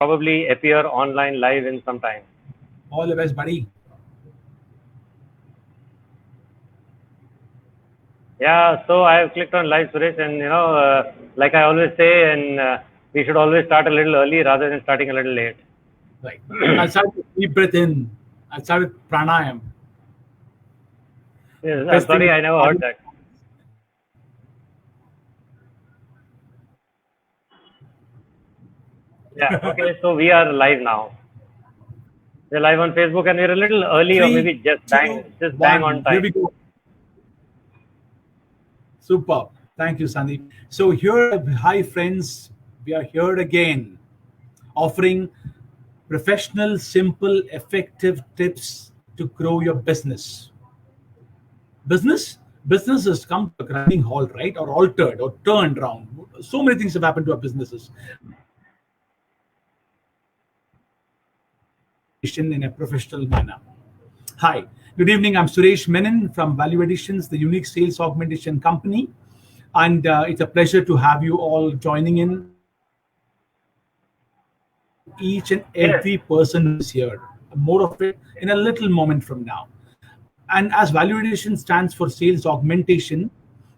probably appear online live in some time. All the best, buddy. Yeah, so I have clicked on live, Suresh, and like I always say, and we should always start a little early rather than starting a little late. Right. I started with deep breath in. I started pranayam. Yes, I'm sorry, I never heard that. Yeah, okay, so we are live now. We're live on Facebook and we're a little early, or maybe just bang on time. Here we go. Super. Thank you, Sandeep. So here, hi friends, we are here again, offering professional, simple, effective tips to grow your business. Business has come to a grinding halt, right? Or altered or turned around. So many things have happened to our businesses. In a professional manner. Hi, good evening. I'm Suresh Menon from ValueAdditions, the unique sales augmentation company. And it's a pleasure to have you all joining in. Each and every person who's here. More of it in a little moment from now. And as ValueAddition stands for sales augmentation,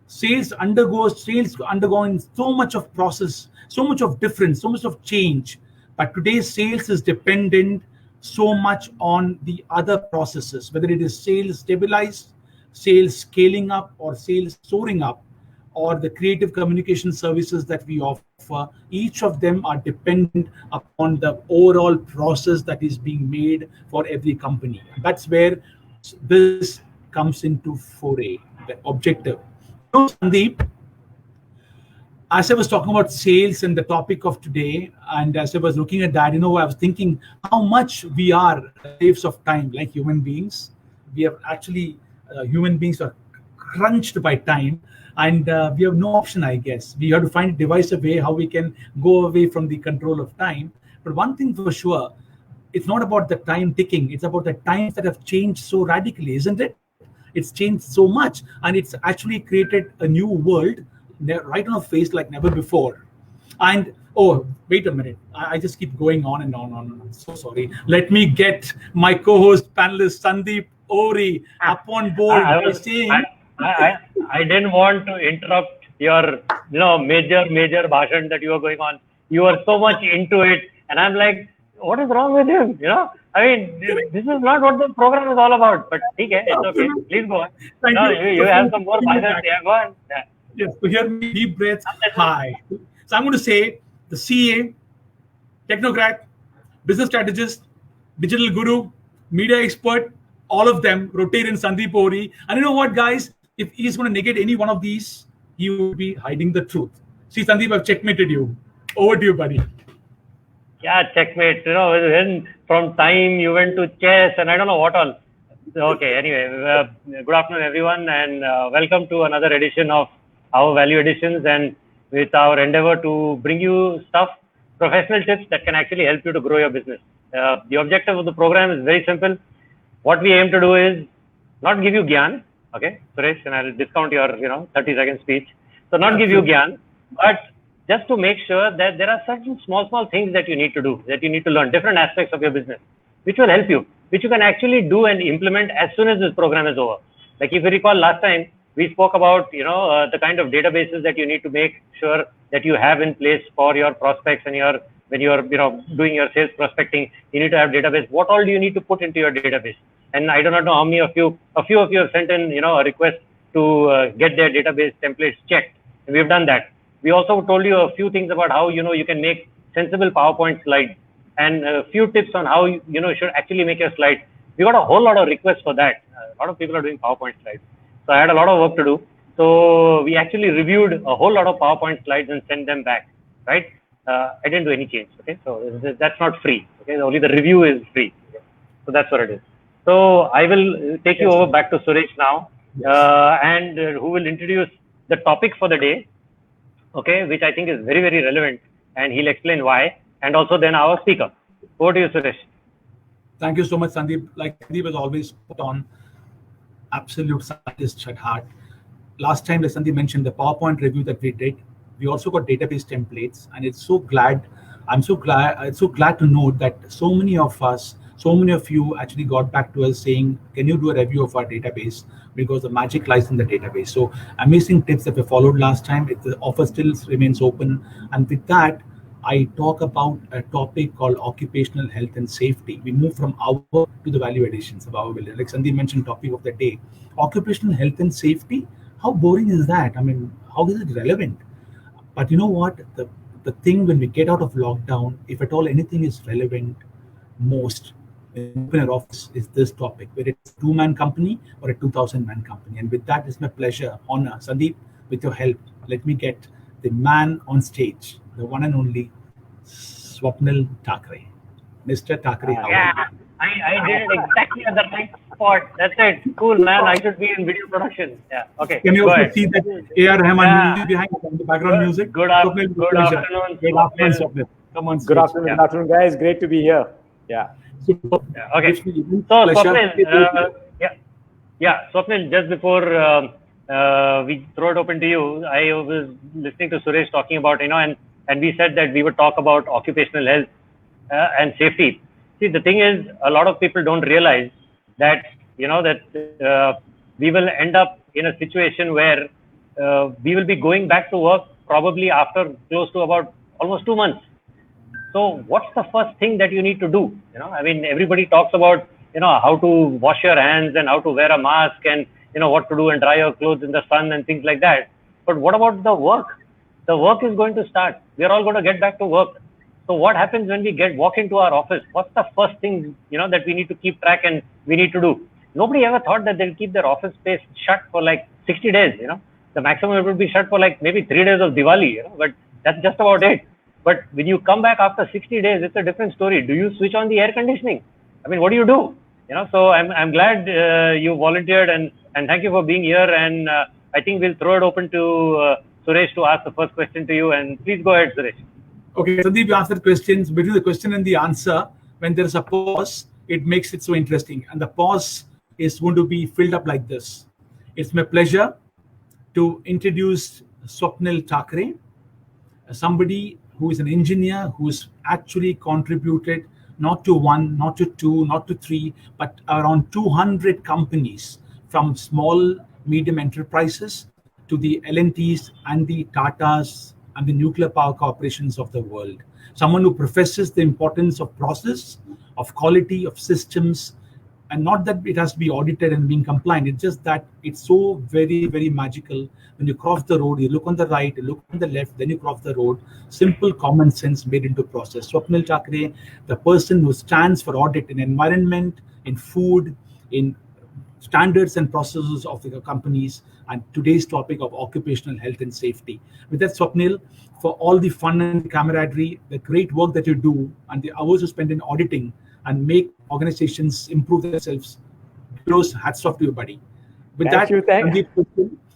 sales undergoing so much of process, so much of difference, so much of change. But today's sales is dependent so much on the other processes, whether it is sales stabilized, sales scaling up, or sales soaring up, or the creative communication services that we offer. Each of them are dependent upon the overall process that is being made for every company. That's where this comes into foray, the objective. So, Sandeep, as I was talking about sales and the topic of today, and as I was looking at that, I was thinking how much we are slaves of time, like human beings. We are actually, human beings are crunched by time, and we have no option, I guess. We have to find a divisive way how we can go away from the control of time. But one thing for sure, it's not about the time ticking. It's about the times that have changed so radically, isn't it? It's changed so much, and it's actually created a new world right on our face like never before. And oh, wait a minute, I just keep going on and on. I'm so sorry. Let me get my co-host panelist Sandeep Ohri up on board. I didn't want to interrupt your major bhashan that you were going on. You were so much into it, and I'm like, what is wrong with him? I mean, this is not what the program is all about. But okay, it's okay. Please go on. You have some more bhashan. Yeah, go on. Yeah. Yes, so hear me, deep breath. Hi. So I'm going to say the CA, technocrat, business strategist, digital guru, media expert, all of them rotate in Sandeep Ohri. And you know what, guys? If he's going to negate any one of these, he will be hiding the truth. See, Sandeep, I've checkmated you. Over to you, buddy. Yeah, checkmate. When from time you went to chess and I don't know what all. Okay, anyway, good afternoon, everyone, and welcome to another edition of our ValueAdditions, and with our endeavor to bring you professional tips that can actually help you to grow your business. The objective of the program is very simple. What we aim to do is not give you gyan, okay, Suresh, and I'll discount your 30-second speech. So not give you gyan, but just to make sure that there are certain small things that you need to do, that you need to learn, different aspects of your business, which will help you, which you can actually do and implement as soon as this program is over. Like if you recall last time, we spoke about, the kind of databases that you need to make sure that you have in place for your prospects and when you're, doing your sales prospecting, you need to have database. What all do you need to put into your database? And I do not know how many of you, a few of you have sent in, a request to get their database templates checked. And we've done that. We also told you a few things about how, you can make sensible PowerPoint slides and a few tips on how, you should actually make your slides. We got a whole lot of requests for that. A lot of people are doing PowerPoint slides. So I had a lot of work to do. So we actually reviewed a whole lot of PowerPoint slides and sent them back, right? I didn't do any change, okay? So that's not free, okay? Only the review is free. Okay? So that's what it is. So I will take you over back to Suresh now, and who will introduce the topic for the day, okay? Which I think is very, very relevant, and he'll explain why, and also then our speaker. Over to you, Suresh. Thank you so much, Sandeep. Like Sandeep was always put on, absolute scientist at heart. Last time, as Sandeep mentioned, the PowerPoint review that we did, we also got database templates, and it's so glad I'm so glad to note that so many of us, so many of you actually got back to us saying, "Can you do a review of our database?" Because the magic lies in the database. So amazing tips that we followed last time. The offer still remains open, and with that, I talk about a topic called occupational health and safety. We move from our to the value additions of our building. Like Sandeep mentioned, topic of the day, occupational health and safety. How boring is that? I mean, how is it relevant? But you know what? The thing when we get out of lockdown, if at all anything is relevant most when you open your office is this topic, whether it's a two-man company or a 2,000-man company. And with that, it's my pleasure, honor, Sandeep, with your help, let me get the man on stage, the one and only Swapnil Thakre. Mr. Thakre, how Yeah, are you? I did it exactly at the right spot. That's it. Cool, man. I should be in video production. Yeah. Okay. Can you Go also ahead. see that A.R. Rahman Yeah. music behind the background music? Good Swapnil, good pleasure. afternoon, Good afternoon, Swapnil. Swapnil. Come on Good stage. afternoon, Yeah. good afternoon, guys. Great to be here. Yeah. Super. Yeah, okay. Gives me immense So, pleasure. Swapnil, Swapnil, just before we throw it open to you, I was listening to Suresh talking about, and we said that we would talk about occupational health and safety. See, the thing is, a lot of people don't realize that, we will end up in a situation where we will be going back to work probably after close to about almost 2 months. So what's the first thing that you need to do? I mean, everybody talks about, how to wash your hands and how to wear a mask and, what to do and dry your clothes in the sun and things like that. But what about the work? The work is going to start. We're all going to get back to work. So what happens when we walk into our office? What's the first thing, that we need to keep track and we need to do? Nobody ever thought that they'll keep their office space shut for like 60 days, The maximum it would be shut for like maybe 3 days of Diwali, but that's just about it. But when you come back after 60 days, it's a different story. Do you switch on the air conditioning? I mean, what do you do? So I'm glad you volunteered and thank you for being here. And I think we'll throw it open to Suresh to ask the first question to you. And please go ahead, Suresh. Okay, Sandeep, you answered questions. Between the question and the answer, when there is a pause, it makes it so interesting. And the pause is going to be filled up like this. It's my pleasure to introduce Swapnil Thakre, somebody who is an engineer who's actually contributed not to one, not to two, not to three, but around 200 companies, from small, medium enterprises to the L&Ts and the Tatas and the nuclear power corporations of the world. Someone who professes the importance of process, of quality, of systems, and not that it has to be audited and being compliant. It's just that it's so very, very magical. When you cross the road, you look on the right, you look on the left, then you cross the road. Simple common sense made into process. Swapnil Thakre, the person who stands for audit in environment, in food, in standards and processes of the companies, and today's topic of occupational health and safety. With that, Swapnil, for all the fun and camaraderie, the great work that you do, and the hours you spend in auditing and make organizations improve themselves, close hats off to you, buddy. With Thank you.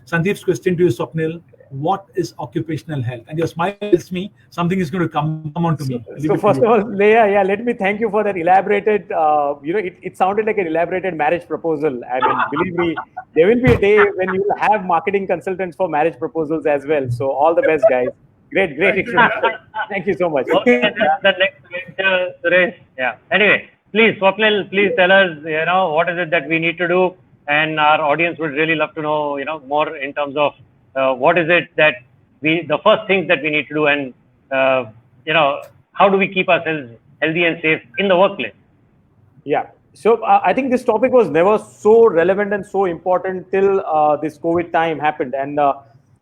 Sandeep's question to you, Swapnil, what is occupational health? And your smile tells me something is going to come on to me. So first of all, let me thank you for that elaborated, it sounded like an elaborated marriage proposal. I mean, believe me, there will be a day when you will have marketing consultants for marriage proposals as well. So all the best, guys. Great introduction. Thank you so much. Okay, the next Suresh. Yeah. Anyway, please, Swapnil, please tell us, what is it that we need to do? And our audience would really love to know, more in terms of what is it that the first things that we need to do, and how do we keep ourselves healthy and safe in the workplace? Yeah. So I think this topic was never so relevant and so important till this COVID time happened. And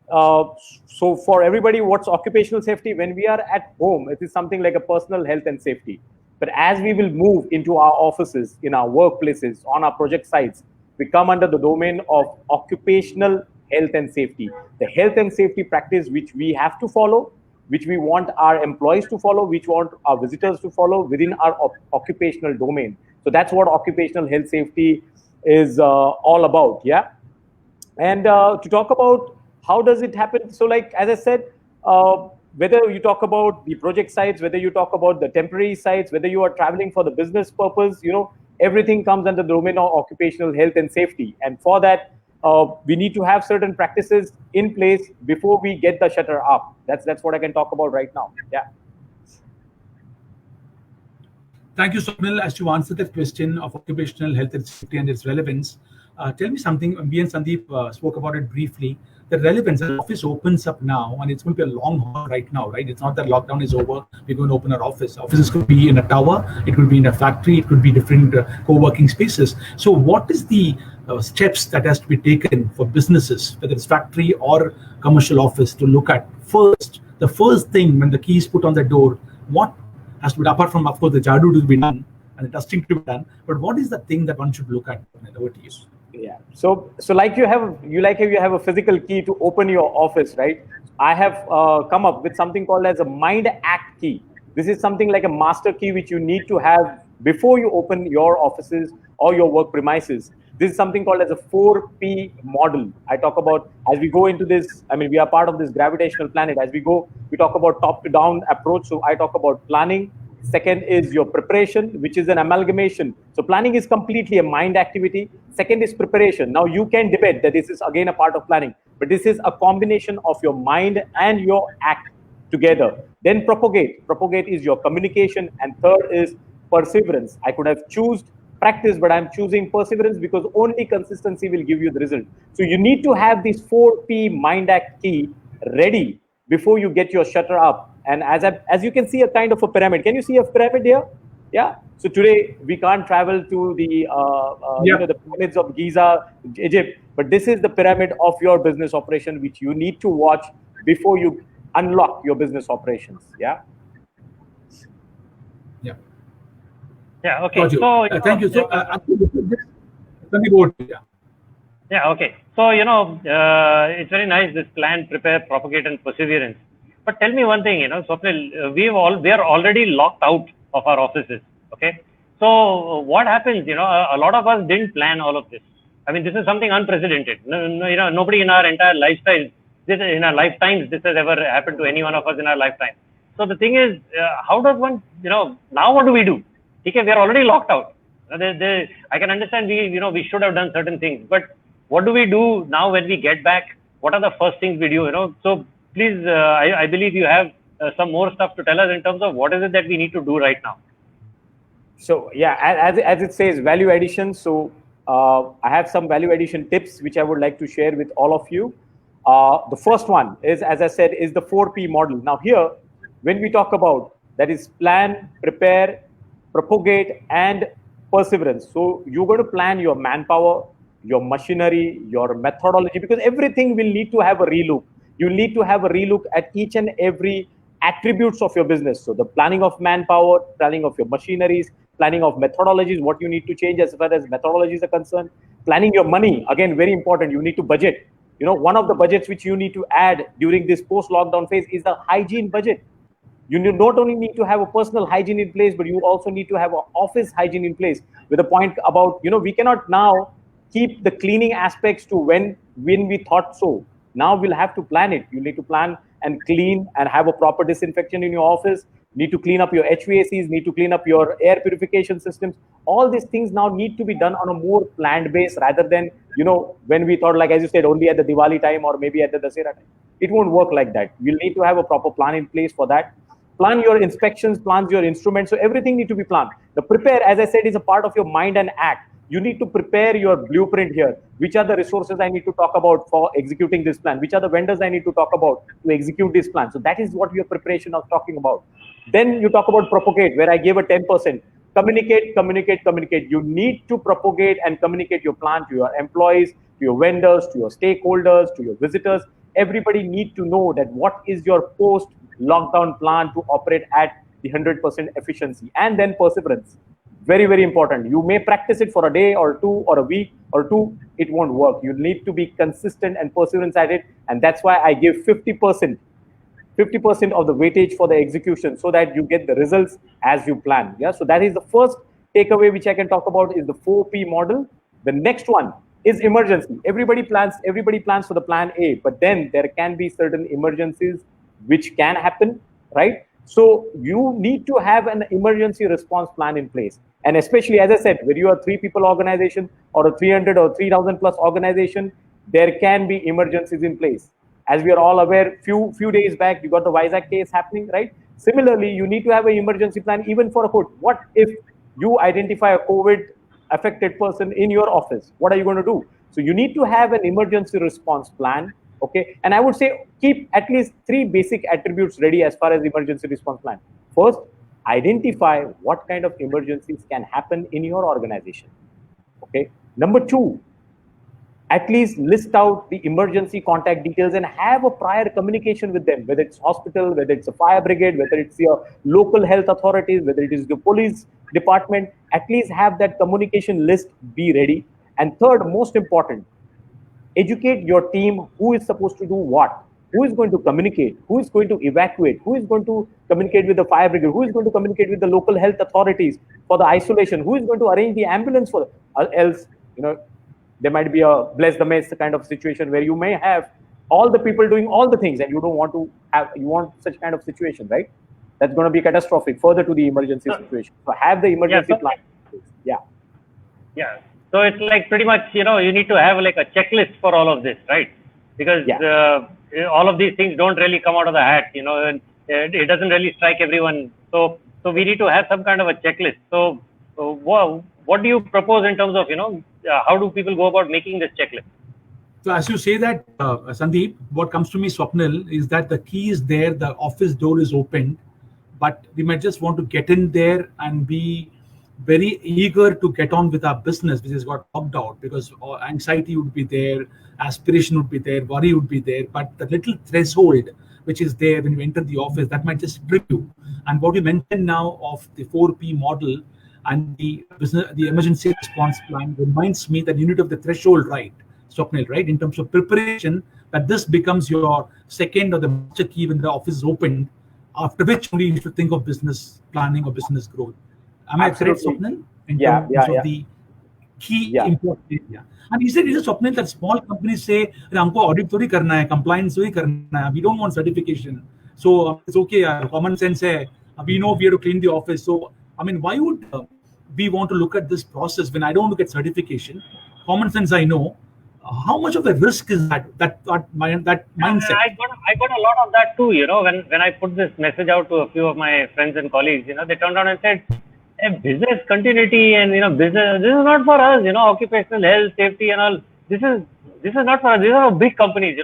so for everybody, what's occupational safety? When we are at home, it is something like a personal health and safety. But as we will move into our offices, in our workplaces, on our project sites, we come under the domain of occupational health and safety. The health and safety practice which we have to follow, which we want our employees to follow, which we want our visitors to follow within our occupational domain. So that's what occupational health safety is all about. Yeah. And to talk about how does it happen? So like, as I said, whether you talk about the project sites, whether you talk about the temporary sites, whether you are traveling for the business purpose, everything comes under the domain of occupational health and safety. And for that, we need to have certain practices in place before we get the shutter up. That's what I can talk about right now. Yeah. Thank you, Swapnil. As you answer that question of occupational health and safety and its relevance, tell me something. Me and Sandeep spoke about it briefly. The relevance, the office opens up now, and it's going to be a long haul right now, right? It's not that lockdown is over. We're going to open our office. Offices could be in a tower, it could be in a factory, it could be different co-working spaces. So, what is the steps that has to be taken for businesses, whether it's factory or commercial office, to look at first? The first thing when the key is put on the door, what has to be, apart from, of course, the jadoo to be done and the dusting to be done, but what is the thing that one should look at? Over to you. Yeah. So like you have a physical key to open your office, right? I have come up with something called as a Mind Act key. This is something like a master key which you need to have before you open your offices or your work premises. This is something called as a 4P model. I talk about as we go into this. I mean, we are part of this gravitational planet. As we go, we talk about top to down approach. So I talk about planning. Second is your preparation, which is an amalgamation. So planning is completely a mind activity. Second is preparation. Now you can debate that this is again a part of planning, but this is a combination of your mind and your act together. Then propagate. Propagate is your communication. And third is perseverance. I could have chosen practice, but I'm choosing perseverance because only consistency will give you the result. So you need to have this 4P mind act key ready before you get your shutter up. And as you can see, a kind of a pyramid. Can you see a pyramid here? Yeah. So today we can't travel to the the pyramids of Giza, Egypt, but this is the pyramid of your business operation, which you need to watch before you unlock your business operations. Yeah. Yeah. Yeah. Okay. So thank you. So yeah. Okay. So it's very nice, this plan, prepare, propagate, and perseverance. But tell me one thing, Swapnil, we are already locked out of our offices. Okay. So what happens? A lot of us didn't plan all of this. I mean, this is something unprecedented. Nobody in our entire lifestyle, in our lifetimes, this has ever happened to any one of us in our lifetime. So the thing is, how does one, now what do we do? Okay, we are already locked out. I can understand we should have done certain things, but what do we do now when we get back? What are the first things we do? So please, I believe you have some more stuff to tell us in terms of what is it that we need to do right now. So yeah, as it says, value addition. So I have some value addition tips which I would like to share with all of you. The first one is, as I said, is the 4P model. Now here, when we talk about that is plan, prepare, propagate, and perseverance. So you're going to plan your manpower, your machinery, your methodology, because everything will need to have a relook. You need to have a relook at each and every attributes of your business. So the planning of manpower, planning of your machineries, planning of methodologies, what you need to change as far as methodologies are concerned, planning your money, again, very important. You need to budget. One of the budgets which you need to add during this post-lockdown phase is the hygiene budget. You not only need to have a personal hygiene in place, but you also need to have an office hygiene in place, with a point about, we cannot now keep the cleaning aspects to when we thought so. Now we'll have to plan it. You need to plan and clean and have a proper disinfection in your office. Need to clean up your HVACs, need to clean up your air purification systems. All these things now need to be done on a more planned base rather than, when we thought, like, as you said, only at the Diwali time or maybe at the Dasera time. It won't work like that. You'll need to have a proper plan in place for that. Plan your inspections, plan your instruments. So everything need to be planned. The prepare, as I said, is a part of your mind and act. You need to prepare your blueprint here. Which are the resources I need to talk about for executing this plan? Which are the vendors I need to talk about to execute this plan? So that is what your preparation is talking about. Then you talk about propagate, where I gave a 10%. Communicate, communicate, communicate. You need to propagate and communicate your plan to your employees, to your vendors, to your stakeholders, to your visitors. Everybody need to know that what is your post-lockdown plan to operate at the 100% efficiency. And then perseverance. Very, very important. You may practice it for a day or two or a week or two. It won't work. You need to be consistent and perseverance at it. And that's why I give 50% of the weightage for the execution so that you get the results as you plan. Yeah. So that is the first takeaway which I can talk about is the 4P model. The next one is emergency. Everybody plans for the plan A, but then there can be certain emergencies which can happen, right? So you need to have an emergency response plan in place. And especially, as I said, when you are 3 people organization or a 300 or 3,000 plus organization, there can be emergencies in place. As we are all aware, few days back, you got the Vizag case happening, right? Similarly, you need to have an emergency plan even for a COVID. What if you identify a COVID affected person in your office? What are you going to do? So you need to have an emergency response plan. Okay. And I would say keep at least 3 basic attributes ready as far as emergency response plan. First, identify what kind of emergencies can happen in your organization. Okay. Number 2, at least list out the emergency contact details and have a prior communication with them, whether it's hospital, whether it's a fire brigade, whether it's your local health authorities, whether it is the police department. At least have that communication list be ready. And third, most important, educate your team who is supposed to do what, who is going to communicate, who is going to evacuate, who is going to communicate with the fire brigade, who is going to communicate with the local health authorities for the isolation, who is going to arrange the ambulance for else, there might be a bless the mess kind of situation where you may have all the people doing all the things and you don't want to have, you want such kind of situation, right? That's going to be catastrophic further to the emergency situation. So have the emergency plan. Yeah. So it's like pretty much, you need to have like a checklist for all of this, right? Because all of these things don't really come out of the hat, and it doesn't really strike everyone. So we need to have some kind of a checklist. So what do you propose in terms of, how do people go about making this checklist? So as you say that, Sandeep, what comes to me, Swapnil, is that the key is there, the office door is opened, but we might just want to get in there and be very eager to get on with our business, which has got locked out, because anxiety would be there, aspiration would be there, worry would be there, but the little threshold which is there when you enter the office, that might just trip you. And what you mentioned now of the 4P model and the emergency response plan reminds me that you need to have the threshold right, Swapnil, right, in terms of preparation, that this becomes your second or the master key when the office is opened, after which only you should think of business planning or business growth. Am I correct, Swapnil? In terms of the key important area. And is it Swapnil that small companies say, "Humko audit thodi karna hai, compliance thodi karna hai. We don't want certification. So it's okay, common sense hai. We know we have to clean the office." So, I mean, why would we want to look at this process when I don't look at certification? Common sense, I know. How much of a risk is that mindset? I got a lot of that too. When I put this message out to a few of my friends and colleagues, they turned around and said, business continuity and business, this is not for us. Occupational health, safety, and all. This is not for us. These are big companies.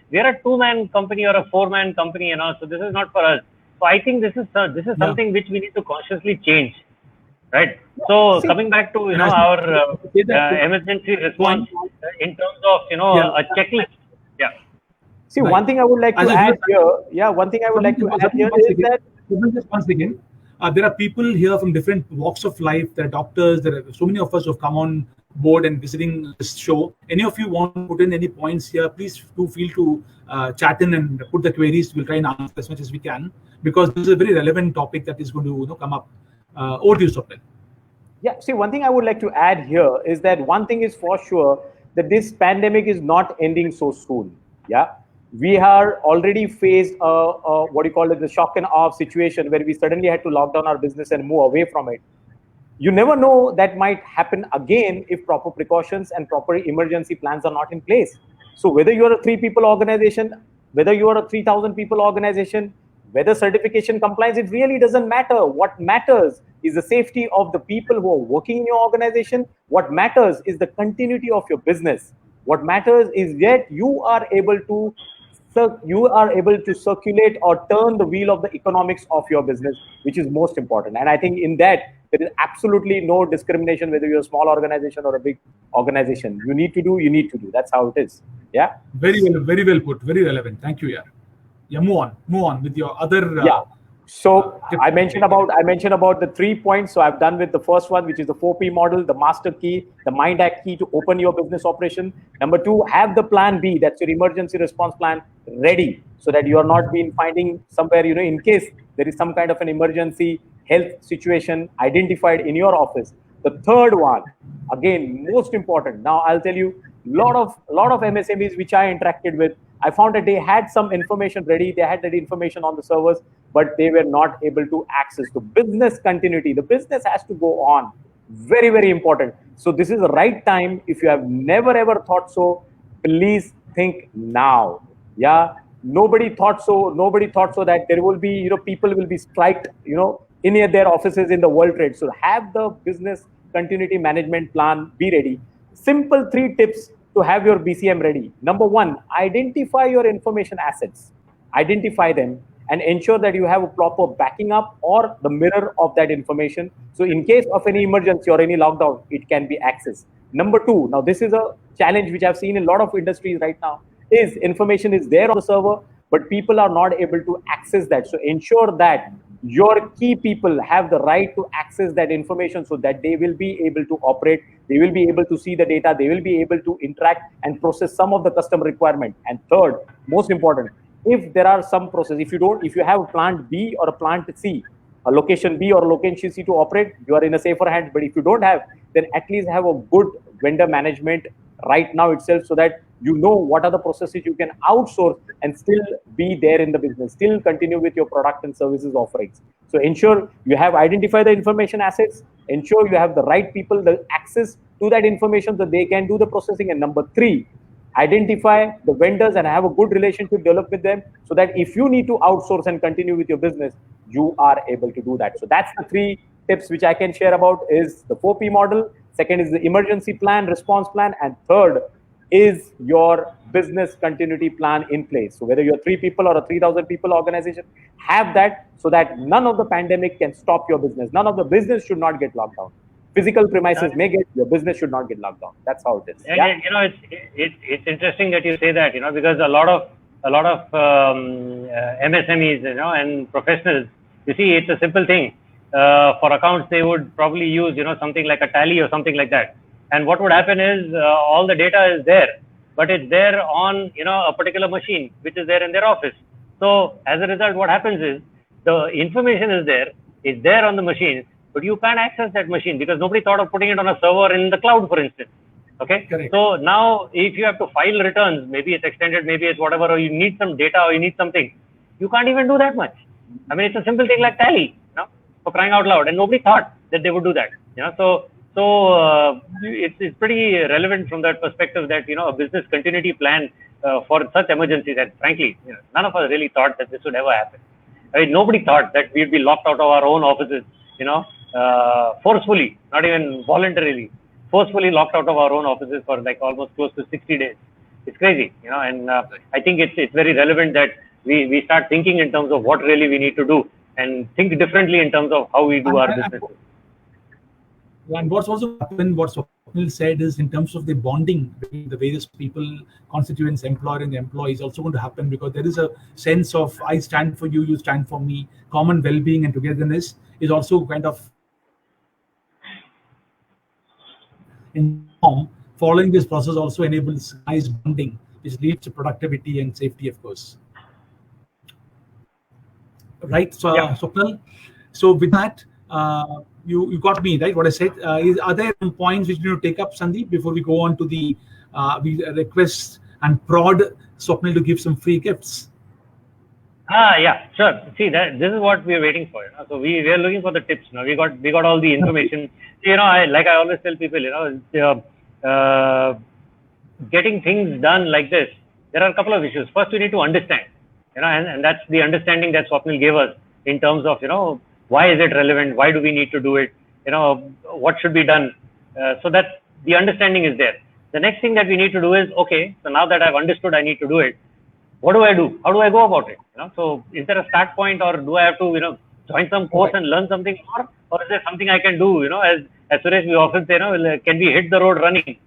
We are a 2-man company or a 4-man company. So this is not for us. So I think this is something which we need to consciously change. Right. So coming back to our emergency response in terms of a checklist. Yeah. See, one thing I would like to add here. One thing I would like to add here is that once again, there are people here from different walks of life. There are doctors. There are so many of us who have come on board and visiting this show. Any of you want to put in any points here? Please do feel to chat in and put the queries. We'll try and answer as much as we can, because this is a very relevant topic that is going to come up. Over to you, Swapnil. Yeah, see, one thing I would like to add here is that one thing is for sure, that this pandemic is not ending so soon. Yeah, we are already faced the shock and awe situation where we suddenly had to lock down our business and move away from it. You never know, that might happen again if proper precautions and proper emergency plans are not in place. So whether you are a 3-people organization, whether you are a 3,000 people organization, whether certification compliance, it really doesn't matter. What matters is the safety of the people who are working in your organization. What matters is the continuity of your business. What matters is yet you are able to circulate or turn the wheel of the economics of your business, which is most important. And I think in that, there is absolutely no discrimination whether you're a small organization or a big organization. You need to do. That's how it is. Yeah. Very well put. Very relevant. Thank you. Yeah, move on with your other. So I mentioned about the 3 points. So I've done with the first one, which is the 4P model, the master key, the mind hack key to open your business operation. Number 2, have the plan B, that's your emergency response plan, ready, so that you are not being finding somewhere, in case there is some kind of an emergency health situation identified in your office. The third one, again, most important. Now I'll tell you, lot of MSMEs which I interacted with, I found that they had some information ready, they had that information on the servers, but they were not able to access the business continuity. The business has to go on. Very, very important. So this is the right time. If you have never ever thought so, please think now. Yeah, Nobody thought so. Nobody thought so that there will be, people will be striked, in their offices in the World Trade. So have the business continuity management plan be ready. Simple 3 tips to have your BCM ready. Number 1, identify your information assets. Identify them and ensure that you have a proper backing up or the mirror of that information. So in case of any emergency or any lockdown, it can be accessed. Number 2, now this is a challenge which I've seen in a lot of industries right now, is information is there on the server, but people are not able to access that. So ensure that your key people have the right to access that information so that they will be able to operate, they will be able to see the data, they will be able to interact and process some of the customer requirement. And third, most important, if there are some process, if you have a plant B or a plant C, a location B or a location C to operate, you are in a safer hand. But if you don't have, then at least have a good vendor management right now itself, so that you know what are the processes you can outsource and still be there in the business, still continue with your product and services offerings. So ensure you have identified the information assets, ensure you have the right people, the access to that information so they can do the processing. And number 3, identify the vendors and have a good relationship developed with them, so that if you need to outsource and continue with your business, you are able to do that. So that's the 3 tips which I can share about, is the 4P model. Second is the emergency plan, response plan. And third is your business continuity plan in place. So whether you're 3 people or a 3,000 people organization, have that, so that none of the pandemic can stop your business. None of the business should not get locked down. Physical premises may get, your business should not get locked down. That's how it is. And yeah? It's interesting that you say that, because a lot of MSMEs, and professionals, you see, it's a simple thing. For accounts, they would probably use, something like a tally or something like that. And what would happen is all the data is there, but it's there on, a particular machine, which is there in their office. So as a result, what happens is the information is there, it's there on the machine, but you can't access that machine because nobody thought of putting it on a server in the cloud, for instance. Okay. Correct. So now if you have to file returns, maybe it's extended, maybe it's whatever, or you need some data or you need something, you can't even do that much. I mean, it's a simple thing like tally, for crying out loud, and nobody thought that they would do that. So it's pretty relevant from that perspective that, a business continuity plan for such emergencies that, frankly, none of us really thought that this would ever happen. I mean, nobody thought that we'd be locked out of our own offices, forcefully, not even voluntarily, forcefully locked out of our own offices for like almost close to 60 days. It's crazy, and I think it's very relevant that we start thinking in terms of what really we need to do and think differently in terms of how we do our businesses. And what's also happened, what Swapnil said, is in terms of the bonding between the various people, constituents, employer and employee, is also going to happen, because there is a sense of I stand for you, you stand for me. Common well-being and togetherness is also kind of in form. Following this process also enables nice bonding, which leads to productivity and safety, of course. Right, so Yeah. Swapnil. So with that, you got me right. What I said. Are there some points which you need to take up, Sandeep, before we go on to the we request and prod Swapnil to give some free gifts? Yeah, sure. See, this is what we are waiting for. So we are looking for the tips. We got all the information. I always tell people, getting things done like this, there are a couple of issues. First, we need to understand, and that's the understanding that Swapnil gave us in terms of, why is it relevant? Why do we need to do it? What should be done? So that the understanding is there. The next thing that we need to do is, okay, so now that I've understood I need to do it, what do I do? How do I go about it? So is there a start point, or do I have to, join some course and learn something more? Or is there something I can do, as Suresh, we often say, can we hit the road running?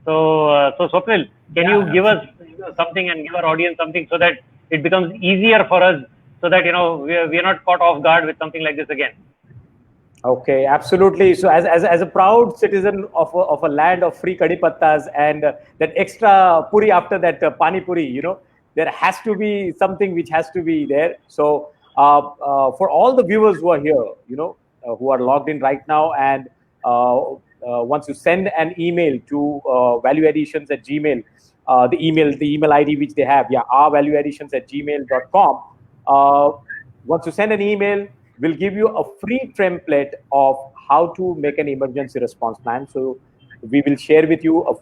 So Swapnil, can you give us something and give our audience something so that it becomes easier for us, so that, we are not caught off guard with something like this again? Okay, absolutely. So as a proud citizen of a land of free kadhi pattas and that extra puri after that pani puri, there has to be something which has to be there. So for all the viewers who are here, who are logged in right now, and once you send an email to ValueAdditions@gmail, the email ID which they have, valueadditions@gmail.com. Once you send an email, we'll give you a free template of how to make an emergency response plan. So we will share with you a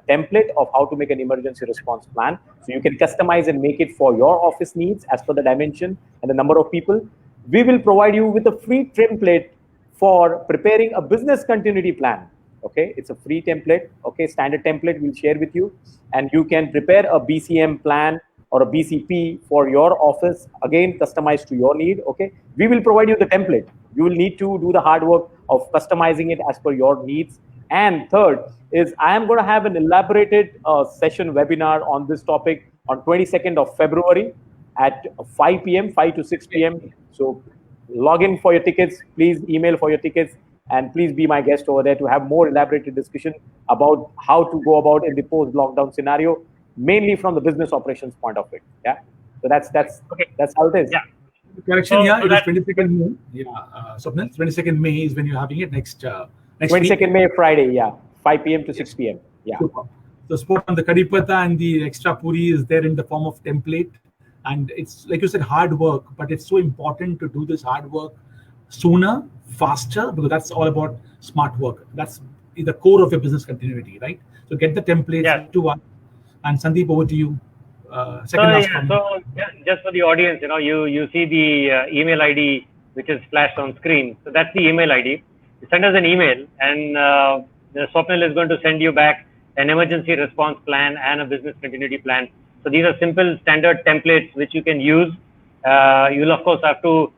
template of how to make an emergency response plan. So you can customize and make it for your office needs as per the dimension and the number of people. We will provide you with a free template for preparing a business continuity plan. Okay, it's a free template. Okay, standard template we'll share with you, and you can prepare a BCM plan or a BCP for your office, again customized to your need. Okay, we will provide you the template. You will need to do the hard work of customizing it as per your needs. And third is, I am going to have an elaborated session webinar on this topic on 22nd of February at 5 p.m., 5 to 6 p.m. So log in for your tickets, please email for your tickets, and please be my guest over there to have more elaborated discussion about how to go about in the post-lockdown scenario, mainly from the business operations point of it. Yeah. So that's okay. That's how it is. Yeah. Correction, yeah, it is 22nd May. Yeah, Swapnil, 22nd May is when you're having it next 22nd week. May, Friday, yeah, 5 p.m. to 6 p.m. Yeah. Super. The sport on the Kadipata and the extra puri is there in the form of template. And it's, like you said, hard work, but it's so important to do this hard work sooner, faster, because that's all about smart work. That's the core of your business continuity, right? So get the templates to us. And Sandeep, over to you. Second comment. So just for the audience, you see the email ID which is flashed on screen. So that's the email ID. You send us an email, and Swapnil is going to send you back an emergency response plan and a business continuity plan. So these are simple standard templates which you can use. You'll of course have to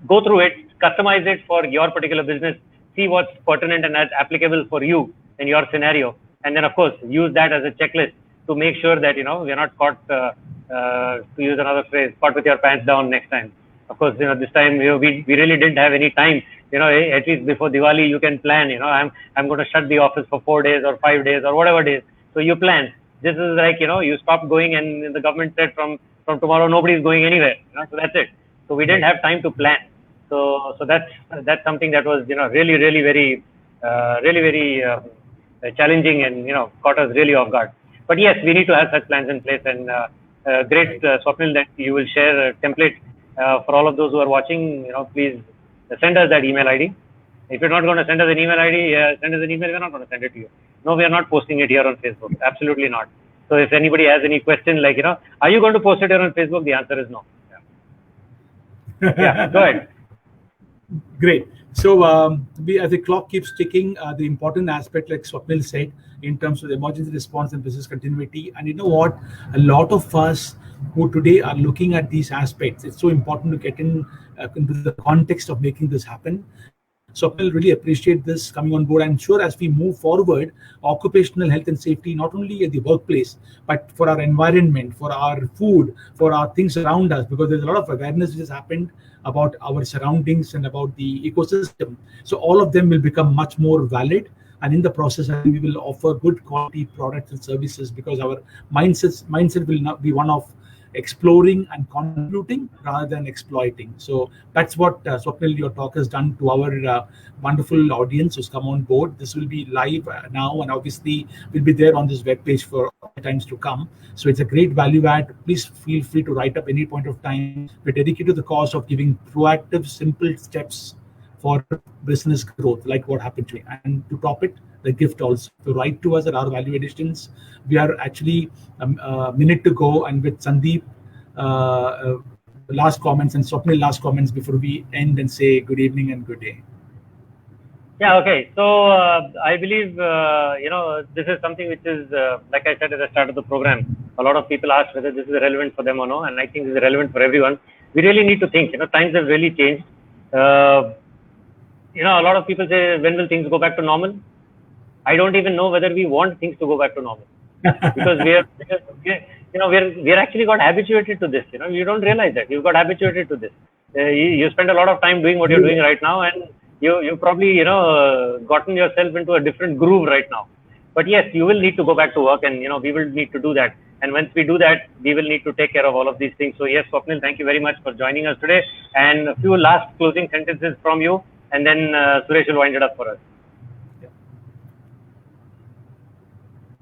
go through it, customize it for your particular business, see what's pertinent and that's applicable for you in your scenario, and then of course use that as a checklist to make sure that we're not caught, to use another phrase, caught with your pants down next time. Of course, this time we really didn't have any time. At least before Diwali you can plan. I'm going to shut the office for 4 days or 5 days or whatever days. So you plan. This is like you stop going, and the government said from tomorrow nobody's going anywhere. So that's it. So we didn't have time to plan. So that's something that was really very challenging, and caught us really off guard. But yes, we need to have such plans in place, and great, Swapnil, that you will share a template for all of those who are watching. Please send us that email ID. If you're not going to send us an email ID, send us an email. We're not going to send it to you. No, we are not posting it here on Facebook. Absolutely not. So if anybody has any question, like are you going to post it here on Facebook? The answer is no. Yeah, go ahead. Great. So as the clock keeps ticking, the important aspect, like Swapnil said, in terms of the emergency response and business continuity. And you know what? A lot of us who today are looking at these aspects, it's so important to get into the context of making this happen. So I really appreciate this coming on board. I'm sure as we move forward, occupational health and safety, not only at the workplace, but for our environment, for our food, for our things around us, because there's a lot of awareness which has happened about our surroundings and about the ecosystem. So all of them will become much more valid. And in the process, I think we will offer good quality products and services, because our mindset will not be one of exploring and contributing rather than exploiting. So that's what Swapnil, your talk has done to our wonderful audience who's come on board. This will be live now, and obviously will be there on this webpage for times to come. So it's a great value add. Please feel free to write up any point of time. We're dedicated to the cause of giving proactive, simple steps for business growth, like what happened to me. And to top it, the gift also. To write to us at our ValueAdditions. We are actually a minute to go, and with Sandeep, last comments, and Swapnil, last comments before we end and say good evening and good day. Yeah, okay. So I believe, this is something which is, like I said at the start of the program, a lot of people ask whether this is relevant for them or no, and I think this is relevant for everyone. We really need to think, times have really changed. A lot of people say, when will things go back to normal? I don't even know whether we want things to go back to normal, because we're actually got habituated to this. You don't realize that you've got habituated to this. You spend a lot of time doing what you're doing right now, and you probably gotten yourself into a different groove right now. But yes, you will need to go back to work, and we will need to do that. And once we do that, we will need to take care of all of these things. So yes, Swapnil, thank you very much for joining us today. And a few last closing sentences from you, and then Suresh will wind it up for us.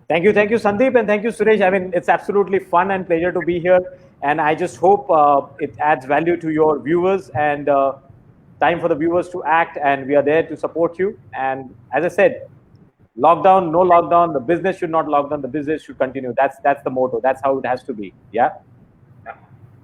Thank you, Sandeep, and thank you, Suresh. I mean, it's absolutely fun and pleasure to be here, and I just hope it adds value to your viewers, and time for the viewers to act, and we are there to support you. And as I said, Lockdown, no lockdown, the business should not lock down, the business should continue. That's the motto. That's how it has to be. Yeah.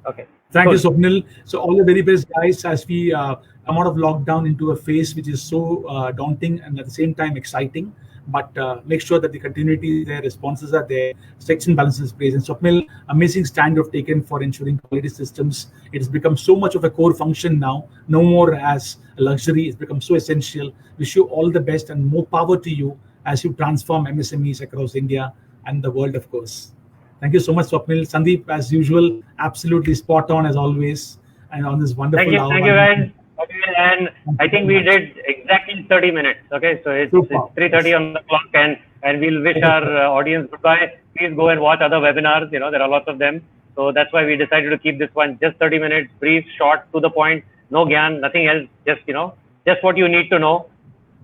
Okay. Thank you, Swapnil. So all the very best, guys, as we come out of lockdown into a phase which is so daunting and at the same time exciting. But make sure that the continuity is there, responses are there, checks and balances place. And Swapnil, amazing stand you've taken for ensuring quality systems. It has become so much of a core function now, no more as a luxury. It's become so essential. Wish you all the best and more power to you as you transform MSMEs across India and the world, of course. Thank you so much, Swapnil. Sandeep, as usual, absolutely spot on as always, and on this wonderful hour. Thank you, guys. Okay, and I think we did exactly 30 minutes. Okay, so it's 3:30 on the clock, and we'll wish our audience goodbye. Please go and watch other webinars. There are lots of them. So that's why we decided to keep this one just 30 minutes, brief, short, to the point, no gyan, nothing else. Just what you need to know,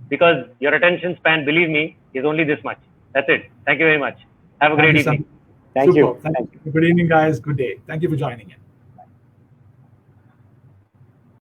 because your attention span, believe me, is only this much. That's it. Thank you very much. Have a great evening. Thank you. Good evening, guys. Good day. Thank you for joining in.